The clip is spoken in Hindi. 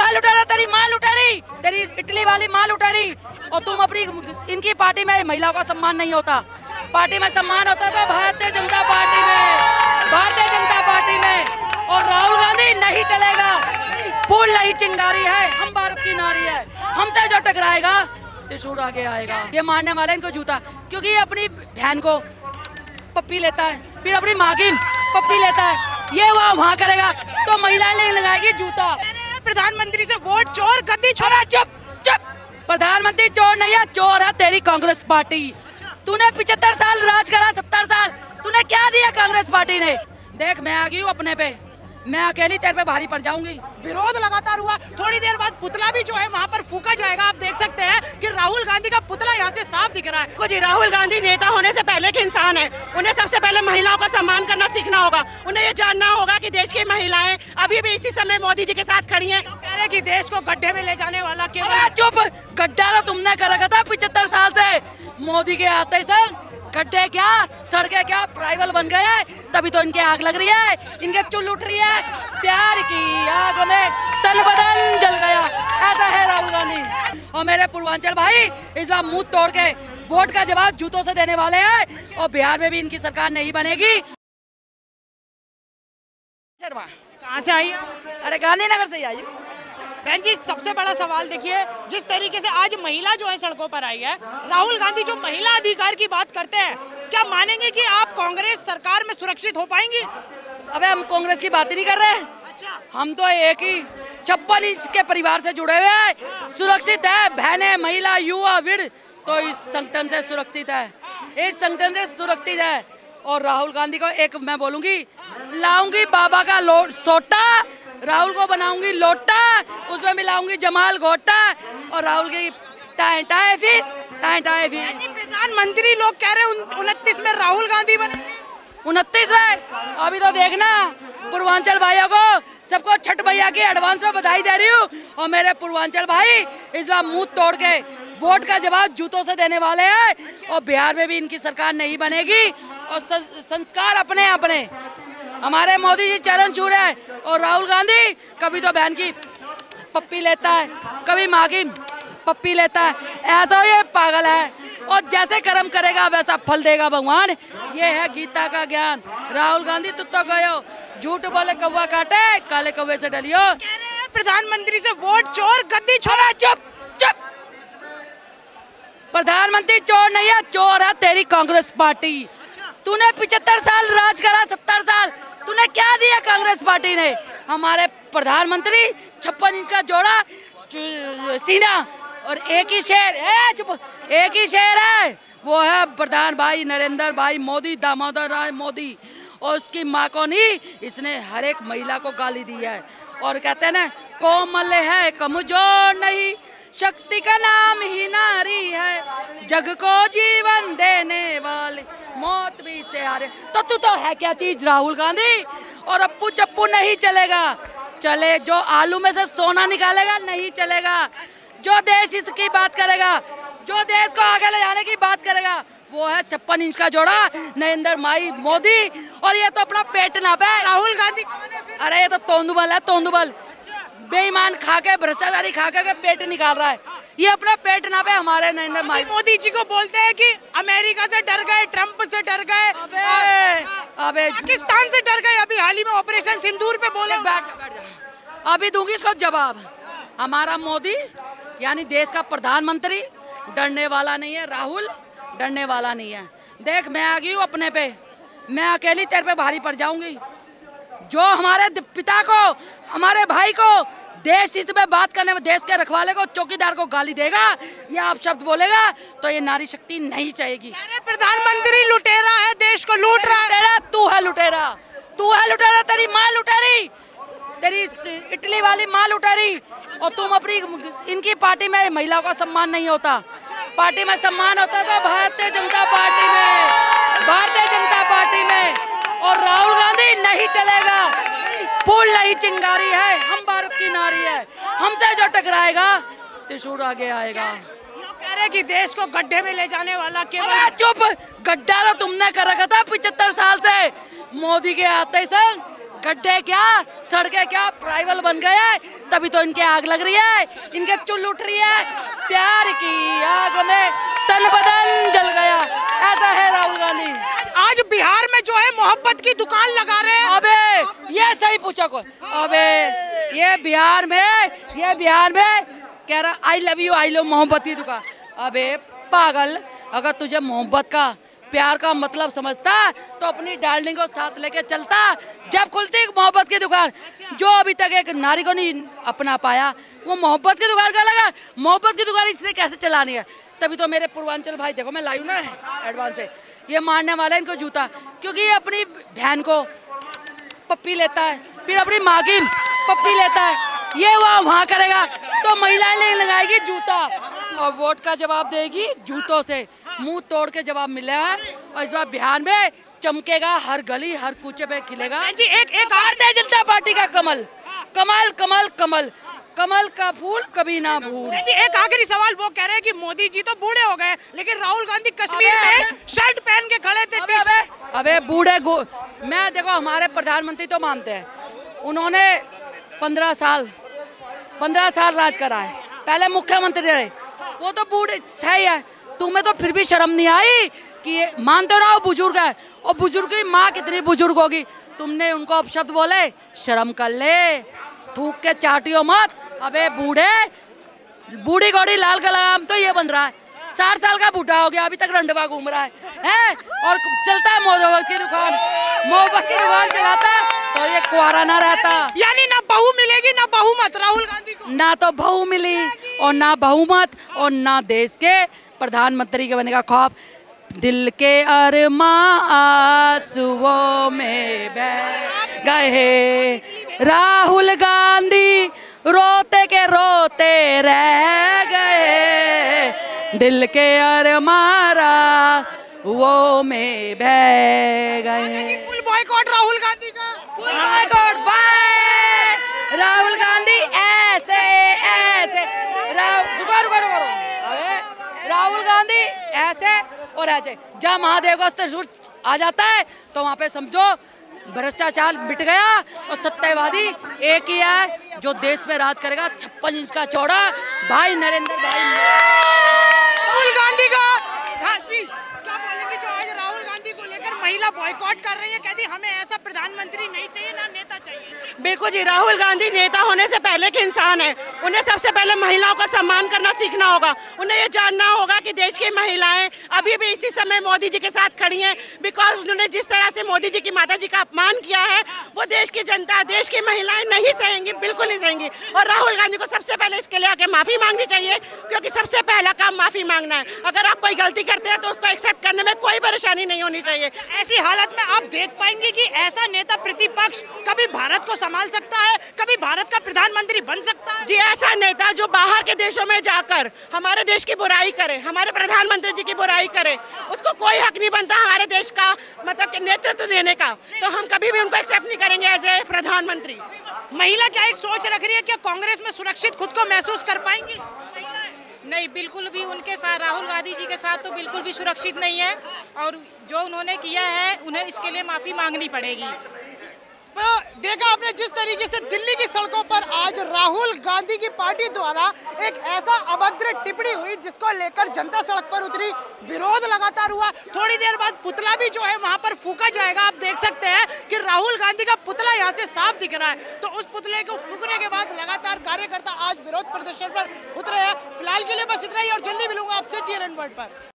है लुटेरा, तेरी माँ लुटेरी, तेरी इटली वाली माँ लुटेरी। और तुम अपनी इनकी पार्टी में महिलाओं का सम्मान नहीं होता। पार्टी में सम्मान होता तो भारतीय जनता पार्टी में, भारतीय जनता पार्टी में। और राहुल गांधी नहीं चलेगा, फूल नहीं चिंगारी है, हम भारत की नारी है। हमसे जो टकराएगा त्रिशूल आगे आएगा। ये मारने वाले इनको जूता, क्योंकि ये अपनी बहन को पप्पी लेता है, फिर अपनी माँ की पप्पी लेता है। ये वहाँ करेगा तो महिलाएं नहीं लगाएगी जूता। प्रधानमंत्री से वोट चोर, गद्दी छोड़ा। चुप चुप, प्रधानमंत्री चोर नहीं है, चोर है तेरी कांग्रेस पार्टी। तूने 75 साल राज करा, 70 साल तूने क्या दिया कांग्रेस पार्टी ने? देख मैं आ गई हूँ अपने पे, मैं अकेली तेरे पे भारी पड़ जाऊंगी। विरोध लगातार हुआ, थोड़ी देर बाद पुतला भी जो है वहाँ पर फूका जाएगा। आप देख सकते हैं कि राहुल गांधी का पुतला यहाँ से साफ दिख रहा है। जी, राहुल गांधी नेता होने से पहले के इंसान है। उन्हें सबसे पहले महिलाओं का सम्मान करना सीखना होगा। उन्हें ये जानना होगा कि देश की महिलाएं अभी भी इसी समय मोदी जी के साथ खड़ी हैं। कह रहे कि देश को गड्ढे में ले जाने वाला केवल। चुप, गड्ढा तो तुमने कर रखा था 75 साल से। मोदी के आते से गड्ढे क्या, सड़कें क्या, प्राइवल बन गए हैं, तभी तो इनके आग लग रही है, इनके चुल उठ रही है। प्यार की आग में तन बदन जल गया, ऐसा है राहुल गांधी। और मेरे पूर्वांचल भाई इस बार मुंह तोड़ के वोट का जवाब जूतों से देने वाले हैं। और बिहार में भी इनकी सरकार नहीं बनेगी। कहाँ से आई? अरे गांधीनगर से ही आई। बहन जी, सबसे बड़ा सवाल देखिए, जिस तरीके से आज महिला जो है सड़कों पर आई है, राहुल गांधी जो महिला अधिकार की बात करते हैं, क्या मानेंगे कि आप कांग्रेस सरकार में सुरक्षित हो पाएंगी? अबे हम कांग्रेस की बात ही नहीं कर रहे हैं। अच्छा। हम तो एक ही 56 इंच के परिवार से जुड़े हुए हैं। सुरक्षित है बहनें, महिला, युवा, वृद्ध तो इस संगठन से सुरक्षित है, इस संगठन से सुरक्षित है। और राहुल गांधी को एक मैं बोलूंगी, लाऊंगी बाबा का सोटा, राहुल को बनाऊंगी लोटा, उसमें मिलाऊंगी जमाल घोटा और राहुल की tie tie fees, tie tie fees. प्रधानमंत्री लोग कह रहे हैं 29 में राहुल गांधी बनेंगे। 29 में? अभी तो देखना, पूर्वांचल भाइयों को सबको छठ मैया की एडवांस में बधाई दे रही हूँ। और मेरे पूर्वांचल भाई इस बार मुंह तोड़ के वोट का जवाब जूतों से देने वाले हैं। और बिहार में भी इनकी सरकार नहीं बनेगी। और संस्कार अपने अपने, हमारे मोदी जी चरण छू रहे हैं। और राहुल गांधी कभी तो बहन की पप्पी लेता है, कभी माँ की पप्पी लेता है। ऐसा ये पागल है। और जैसे कर्म करेगा वैसा फल देगा भगवान। ये है गीता का ज्ञान। राहुल गांधी तुम तो गयो, झूठ बोले कौवा काटे, काले कौवे से डलियो। प्रधानमंत्री से वोट चोर, गद्दी छोड़ा। चुप चुप, प्रधानमंत्री चोर नहीं है, चोर है तेरी कांग्रेस पार्टी। तूने 75 साल राज करा, 70 साल तूने क्या दिया कांग्रेस पार्टी ने? हमारे प्रधानमंत्री 56 इंच का जोड़ा सीना और एक ही शेर है, चुप, एक ही शेर है, वो है प्रधान भाई नरेंद्र भाई मोदी, दामोदर राय मोदी। और उसकी माँ को नहीं, इसने हर एक महिला को गाली दी है। और कहते हैं ना, कोमल है कमजोर नहीं, शक्ति का नाम ही नारी है, जग को जीवन देने वाले मौत भी से हारे। तो तू तो है क्या चीज राहुल गांधी? और अप्पू चप्पू नहीं चलेगा। चले जो आलू में से सोना निकालेगा नहीं चलेगा। जो देश हित की बात करेगा, जो देश को आगे ले जाने की बात करेगा, वो है 56 इंच का जोड़ा नरेंद्र भाई मोदी। और ये तो अपना पेट नापे राहुल गांधी। अरे ये तो तोंदुबल है, तोंदुबल, बेईमान खा के, भ्रष्टाचारी खा के पेट निकाल रहा है। ये अपना पेट नापे हमारे नरेंद्र भाई मोदी जी को बोलते हैं कि अमेरिका से डर गए, ट्रंप से डर गए, अबे पाकिस्तान से डर गए। अभी हाल ही में ऑपरेशन सिंदूर पे बोले। बैठ जा, अभी दूंगी इसको जवाब। हमारा मोदी यानी देश का प्रधानमंत्री डरने वाला नहीं है, राहुल डरने वाला नहीं है। देख मैं आ गई हूँ अपने पे, मैं अकेली तेरे पे भारी पड़ जाऊंगी। जो हमारे पिता को, हमारे भाई को देश हित में बात करने में, देश के रखवाले को, चौकीदार को गाली देगा या आप शब्द बोलेगा तो ये नारी शक्ति नहीं चाहेगी। अरे प्रधानमंत्री लुटेरा है, देश को लूट रहा है। तू है लुटेरा, तू है लुटेरा, तेरी माँ लुटेरी, तेरी इटली वाली माँ लुटेरी। और तुम अपनी इनकी पार्टी में महिलाओं का सम्मान नहीं होता। पार्टी में सम्मान होता तो भारतीय जनता पार्टी में, भारतीय जनता पार्टी में। और राहुल गांधी नहीं चलेगा, फूल नहीं चिंगारी है, हम भारत की नारी है। हमसे जो टकराएगा त्रिशूल आगे आएगा। कह रहे कि देश को गड्ढे में ले जाने वाला केवल। चुप, गड्ढा तो तुमने कर रखा था 75 साल से। मोदी के आते से गड्ढे क्या, सड़कें क्या, ट्राइबल बन गए हैं, तभी तो इनके आग लग रही है, इनके चुल उठ रही है। प्यार की आग में तन बदन जल गया, ऐसा है राहुल गांधी। आज बिहार में जो है मोहब्बत की दुकान लगा रहे हैं। अबे ये सही पूछा को, अबे ये बिहार में कह रहा I love you, I love मोहब्बत की दुकान। अबे पागल, अगर तुझे मोहब्बत का, प्यार का मतलब समझता तो अपनी डार्लिंग को साथ लेके चलता। जब खुलती मोहब्बत की दुकान, जो अभी तक एक नारी को नहीं अपना पाया, वो मोहब्बत की दुकान का लगा। मोहब्बत की दुकान इसने कैसे चलानी है? तभी तो मेरे पूर्वांचल भाई, देखो मैं लाइव ना है एडवांस पे, ये मारने वाला है इनको जूता, क्योंकि ये अपनी बहन को पप्पी लेता है, फिर अपनी माँ की पप्पी लेता है। ये वहाँ करेगा तो महिलाएं नहीं लगाएगी जूता, और वोट का जवाब देगी जूतों से। मुंह तोड़ के जवाब मिला है, और इस बार बिहार में चमकेगा, हर गली हर कूचे पे खिलेगा जी। एक भारतीय जनता पार्टी का कमल, कमल कमल कमल, कमल का फूल कभी ना भूल। जी एक आखिरी सवाल, वो कह रहे हैं कि मोदी जी तो बूढ़े हो गए, लेकिन राहुल गांधी कश्मीर में शर्ट पहन के खड़े थे। अबे बूढ़े मैं देखो, हमारे प्रधानमंत्री तो मानते हैं, उन्होंने 15 साल राज करा है, पहले मुख्यमंत्री रहे, वो तो बूढ़े सही है। तुम्हें तो फिर भी शर्म नहीं आई कि मानते रहो बुजुर्ग है, और बुजुर्ग की माँ कितनी बुजुर्ग होगी, तुमने उनको अपशब्द बोले, शर्म कर ले, थूक के चाटियो मत। अबे बूढ़ी घोड़ी लाल का लगाम तो ये बन रहा है, 60 साल का बूढ़ा हो गया, अभी तक रंडवा घूम रहा है और चलता है मोहब्बत की दुकान चलाता तो ये कुआरा ना रहता। यानी ना बहू मिलेगी ना बहुमत राहुल गांधी को, ना तो बहू मिली और ना बहुमत, और ना देश के प्रधानमंत्री के बनने का ख्वाब। दिल के अरमां आंसुओं में बह गए, राहुल गांधी रोते के रोते रह गए, दिल के अरमां वो में बह गए। फुल बॉयकॉट राहुल गांधी का, full boycott by Rahul Gandhi. ऐसे राहुल गांधी ऐसे और ऐसे, जब महादेव का अस्त्र आ जाता है तो वहाँ पे समझो भ्रष्टाचार मिट गया, और सत्यवादी एक ही है जो देश में राज करेगा, 56 इंच का चौड़ा भाई नरेंद्र भाई राहुल गांधी का। हाँ जी, क्या बोलेंगे जो आज राहुल गांधी को लेकर महिला बॉयकॉट कर रही है, कहती हमें ऐसा प्रधानमंत्री नहीं चाहिए, ना नेता चाहिए। बिल्कुल जी, राहुल गांधी नेता होने से पहले के इंसान है। उन्हें सबसे पहले महिलाओं का सम्मान करना सीखना होगा। उन्हें ये जानना होगा कि देश की महिलाएं अभी भी इसी समय मोदी जी के साथ खड़ी हैं, बिकॉज उन्होंने जिस तरह से मोदी जी की माता जी का अपमान किया है, वो देश की जनता, देश की महिलाएं नहीं सहेंगी, बिल्कुल नहीं सहेंगी। और राहुल गांधी को सबसे पहले इसके लिए आके माफी मांगनी चाहिए, क्योंकि सबसे पहला काम माफी मांगना है। अगर आप कोई गलती करते हैं तो उसको एक्सेप्ट करने में कोई परेशानी नहीं होनी चाहिए। ऐसी हालत में आप देख पाएंगे कि ऐसा नेता प्रतिपक्ष कभी भारत को संभाल सकता है, कभी भारत का प्रधानमंत्री बन सकता है। जी, ऐसा नेता जो बाहर के देशों में जाकर हमारे देश की बुराई करे, हमारे प्रधानमंत्री जी की बुराई करे, उसको कोई हक नहीं बनता हमारे देश का मतलब नेतृत्व देने का, तो हम कभी भी उनको एक्सेप्ट नहीं करेंगे एज ए प्रधानमंत्री। महिला क्या एक सोच रख रही है, क्या कांग्रेस में सुरक्षित खुद को महसूस कर पाएंगी? नहीं, बिल्कुल भी उनके साथ, राहुल गांधी जी के साथ तो बिल्कुल भी सुरक्षित नहीं है, और जो उन्होंने किया है उन्हें इसके लिए माफ़ी मांगनी पड़ेगी। तो देखा आपने जिस तरीके से दिल्ली की सड़कों पर आज राहुल गांधी की पार्टी द्वारा एक ऐसा अभद्र टिप्पणी हुई, जिसको लेकर जनता सड़क पर उतरी, विरोध लगातार हुआ। थोड़ी देर बाद पुतला भी जो है वहां पर फूका जाएगा। आप देख सकते हैं कि राहुल गांधी का पुतला यहाँ से साफ दिख रहा है। तो उस पुतले को फूकने के बाद लगातार कार्यकर्ता आज विरोध प्रदर्शन पर उतरे हैं। फिलहाल के लिए बस इतना ही, और जल्दी मिलूंगा आपसे TNN वर्ल्ड पर।